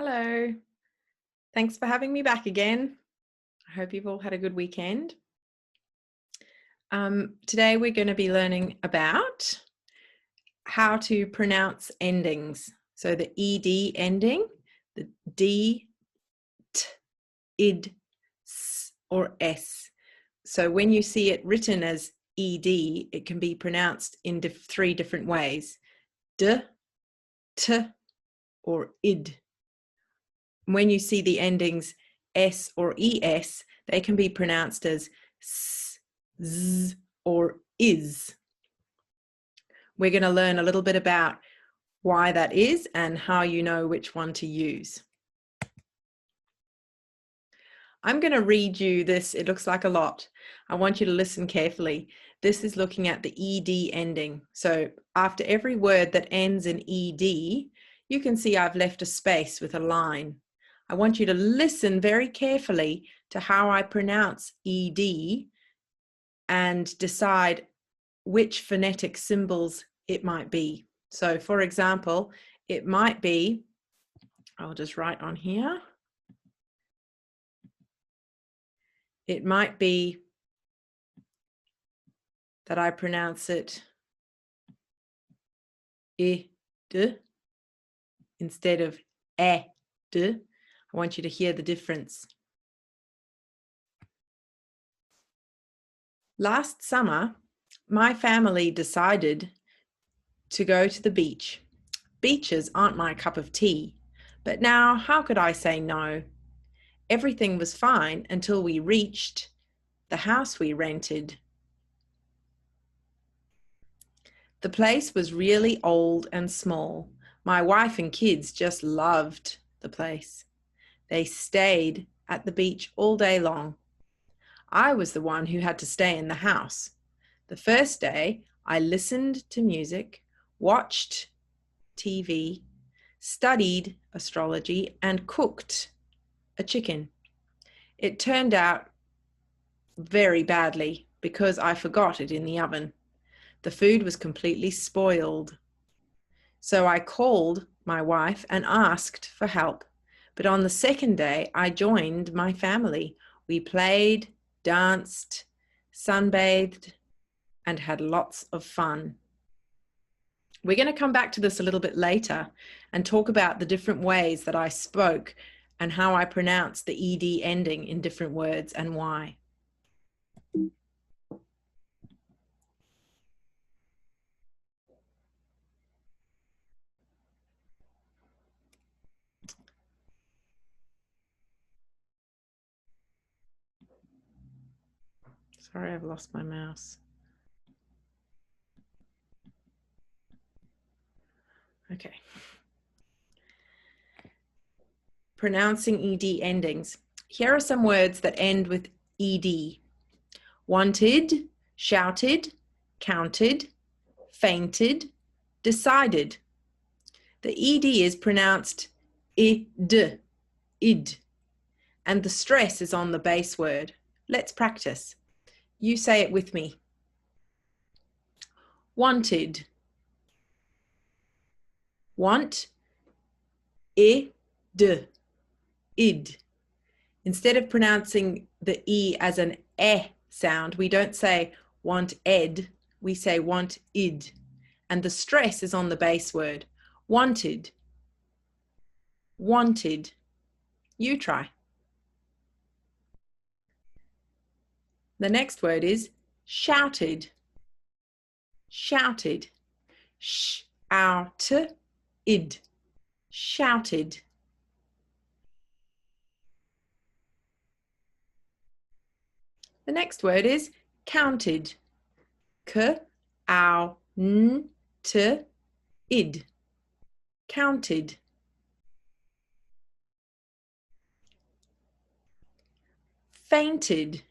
Hello. Thanks for having me back again. I hope you've all had a good weekend. Today we're going to be learning about how to pronounce endings. So the ed ending, the d, t, id, s, or s. So when you see it written as ed, it can be pronounced in three different ways: d, t, or id. When you see the endings s or es, they can be pronounced as s, z, or is. We're going to learn a little bit about why that is and how you know which one to use. I'm going to read you this. It looks like a lot. I want you to listen carefully. This is looking at the ed ending. So after every word that ends in ed, you can see I've left a space with a line. I want you to listen very carefully to how I pronounce ed and decide which phonetic symbols it might be. So for example, it might be, I'll just write on here, it might be that I pronounce it ed instead of ed. I want you to hear the difference. Last summer, my family decided to go to the beach. Beaches aren't my cup of tea, but now how could I say no? Everything was fine until we reached the house we rented. The place was really old and small. My wife and kids just loved the place. They stayed at the beach all day long. I was the one who had to stay in the house. The first day, I listened to music, watched TV, studied astrology, and cooked a chicken. It turned out very badly because I forgot it in the oven. The food was completely spoiled. So I called my wife and asked for help. But on the second day, I joined my family. We played, danced, sunbathed, and had lots of fun. We're going to come back to this a little bit later and talk about the different ways that I spoke and how I pronounced the ed ending in different words and why. Sorry, I've lost my mouse. Okay. Pronouncing ed endings. Here are some words that end with ed. Wanted, shouted, counted, fainted, decided. The ed is pronounced id, id, and the stress is on the base word. Let's practice. You say it with me. Wanted. Want, id, id. Instead of pronouncing the e as an sound, we don't say want ed, we say want id. And the stress is on the base word. Wanted. Wanted. You try. The next word is shouted. Shouted. Sh-out-id. Shouted. The next word is counted. K-ow-n-t-id. Counted. Fainted.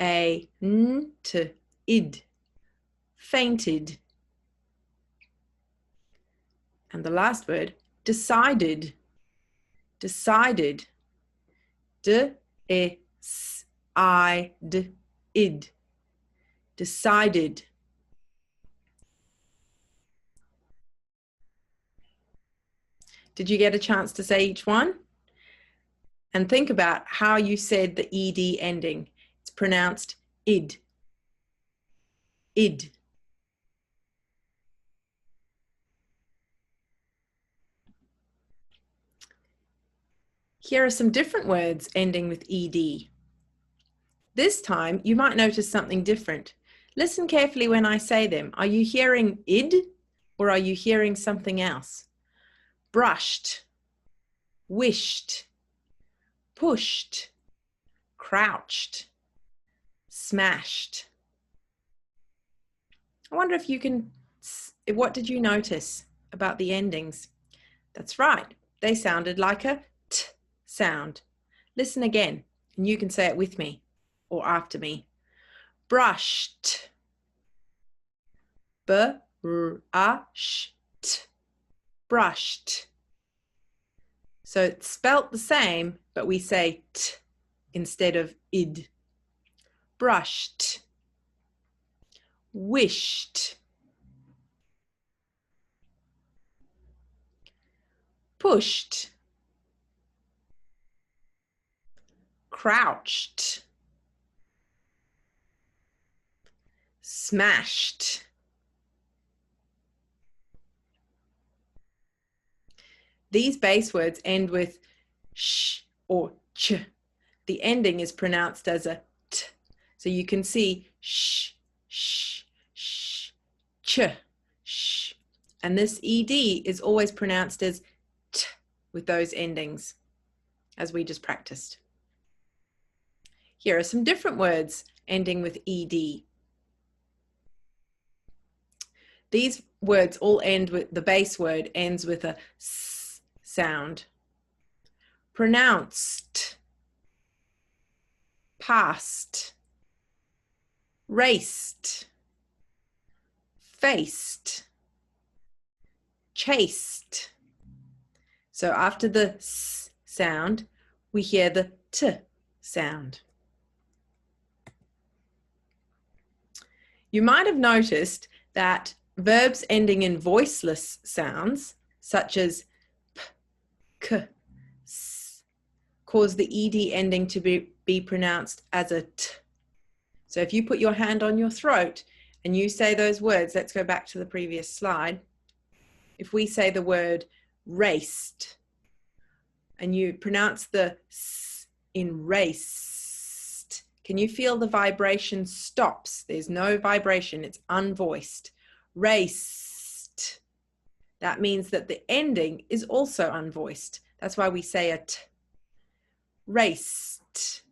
F-a-n-t-id. Fainted. And the last word, decided. Decided. D-e-s-i-d-id. Decided. Did you get a chance to say each one? And think about how you said the ed ending. It's pronounced id. Id. Here are some different words ending with ed. This time, you might notice something different. Listen carefully when I say them. Are you hearing id or are you hearing something else? Brushed, wished, pushed, crouched, smashed. I wonder if you can, what did you notice about the endings? That's right, they sounded like a t sound. Listen again, and you can say it with me or after me. Brushed, b-r-a-sh-t, brushed. So it's spelt the same, but we say t instead of id. Brushed, wished, pushed, crouched, smashed. These base words end with sh or ch. The ending is pronounced as a t. So you can see sh, sh, sh, ch, sh. And this ed is always pronounced as t with those endings, as we just practiced. Here are some different words ending with ed. These words all end with, the base word ends with a s sound. Pronounced, past, raced, faced, chased. So after the s sound, we hear the t sound. You might have noticed that verbs ending in voiceless sounds, such as p, k, s, cause the ed ending to be pronounced as a t. So if you put your hand on your throat and you say those words, let's go back to the previous slide. If we say the word raced and you pronounce the s in raced, can you feel the vibration stops? There's no vibration, it's unvoiced. Raced. That means that the ending is also unvoiced. That's why we say a t. Raced.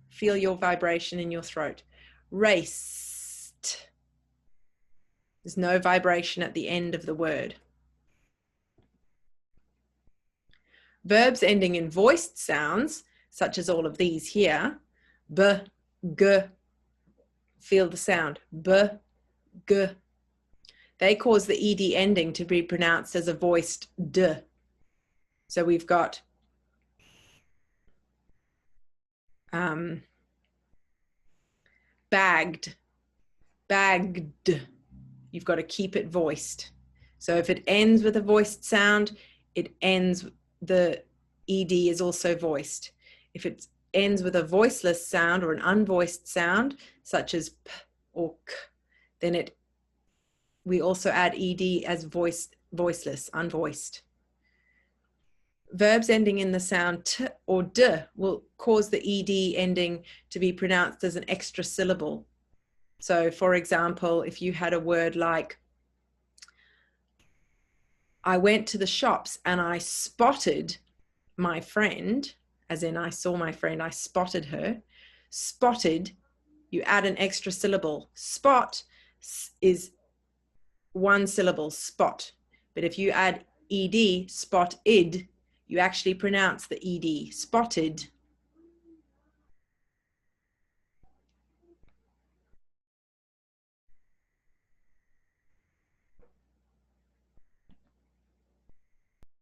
Feel your vibration in your throat. Raced. There's no vibration at the end of the word. Verbs ending in voiced sounds, such as all of these here, b, g, feel the sound, b, g. They cause the ed ending to be pronounced as a voiced d. So we've got bagged, bagged. You've got to keep it voiced. So if it ends with a voiced sound, it ends, the ed is also voiced. If it ends with a voiceless sound or an unvoiced sound, such as p or k, then we also add ed as voiceless, unvoiced. Verbs ending in the sound t or d will cause the ed ending to be pronounced as an extra syllable. So for example, if you had a word like, I went to the shops and I spotted my friend, as in I saw my friend, I spotted her. Spotted, you add an extra syllable. Spot is one syllable, spot. But if you add ed, spotted, you actually pronounce the ed, spotted.